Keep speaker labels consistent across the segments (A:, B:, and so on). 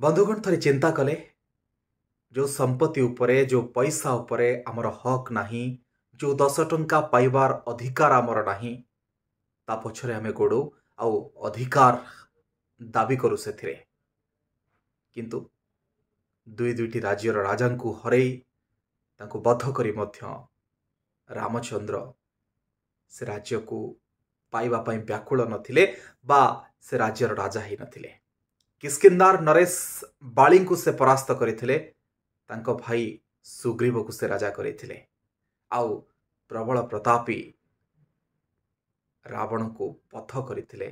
A: बंधुगण थे चिंता कले जो संपत्ति उपरे जो पैसा उपरे आमर हक नाही, जो 10 टंका पाइबार अधिकार आमर नाही, ता पछरे आमे गोड़ो आउ अधिकार दाबी करू से किंतु दुई दुईटी राज्यर राजा को हरई तांको बध करी मध्य रामचंद्र से राज्य को पाइबा पई व्याकुल नथिले बा से राज्यर राजा ही नथिले। किष्किंधार नरेश बाली को से परास्त करथिले, तांको भाई सुग्रीव को से राजा करथिले। आउ प्रबल प्रतापी रावण को पथ करथिले,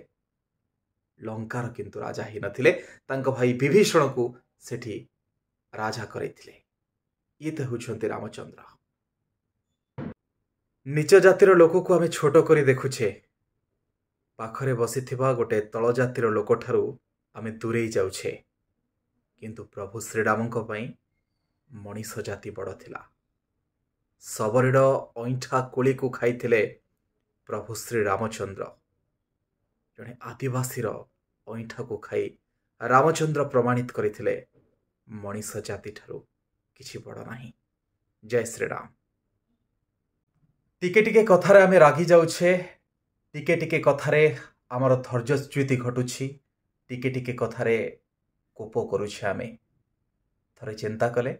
A: लंकार किंतु राजा ही नथिले, तांको भाई विभीषण को सेठी राजा करथिले। ये तो होछंती रामचंद्र। निच जातिर लोक को आमे छोट करी देखुछे, पाखरे बसिथिबा गोटे तल जातिर लोक ठारू आमे दूरे जाउछे, किंतु प्रभु श्रीरामंको पई मनीष जाति बड़ थिला। सबरीड ऐठा कोली को खाइथिले प्रभु श्री रामचंद्र। जने आदिवासी ऐठा को खाई रामचंद्र प्रमाणित करथिले मनीष जाति ठारू किछि बड़ नाही। जय श्रीराम। टिके टिके कथारे आमे रागी जाउछे, टिके टिके कथारे आमर धैर्यच्युति घटुछि, टिके टिके कथारे कोप करुछे। आमे थरे चिंता कले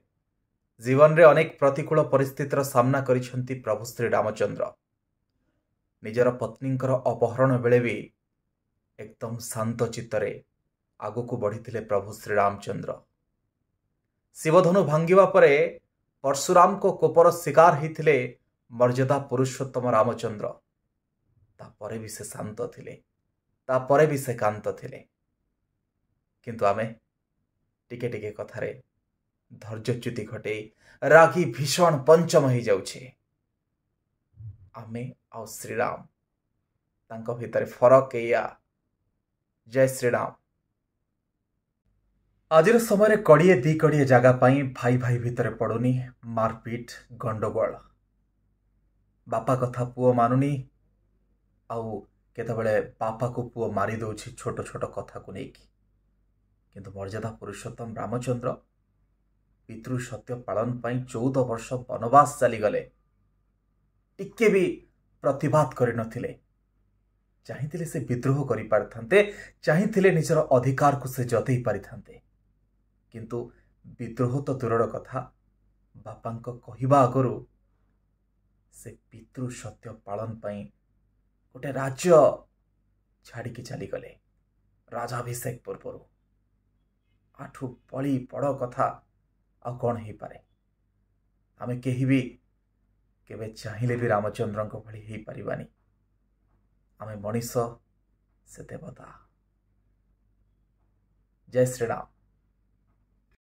A: जीवन रे अनेक प्रतिकूल परिस्थितिर सामना करिसेंती प्रभु श्री रामचंद्र। निजर पत्नींकर अपहरण बेले भी एकदम शांत चित्तरे आगु को बढ़िथिले प्रभु श्री रामचंद्र। शिवधनु भांगिबा परे परशुराम को कोपर शिकार हिथिले मर्यादा पुरुषोत्तम रामचंद्र। तापरे भी से शांत थिले, तापरे भी से कांत थिले, किंतु आमे टिके टिके कथारे धैर्यच्युति घटे रागी भीषण पंचम ही जाउछे। आमे आ श्रीराम तांको भितर फरक एया। जय श्रीराम। आजिर समय कड़िए दी कड़िए जगह पाई भाई भाई भितर पड़ुनी मारपीट गंडगोल। बापा कथा पुओ मानुनी, आउ केतबेले बापा को पुओ मारी दउछि छोट छोट कथा को नेकी। किंतु मर्यादा पुरुषोत्तम रामचंद्र पितृ सत्य पालन पाई 14 वर्ष वनवास चली गले, टिके भी प्रतिवाद करि नथिले। चाहिथिले से विद्रोह करि पारथांते, चाहिथिले निजर अधिकार को से जतई पारिथांते, किंतु विद्रोह तो दूरर कथा, बापांको कहिबा आगरु से पितृ सत्य पालन पाई गोटे राज्य छाड़ी की चली गले राजाभिषेक पूर्व। आठु पड़ी बड़ कथा आ कौन ही पारे। आमे केही भी केबे चाहिले भी रामचंद्र को भली ही परिबानी। आमे मनीष से देवता। जय श्रीराम।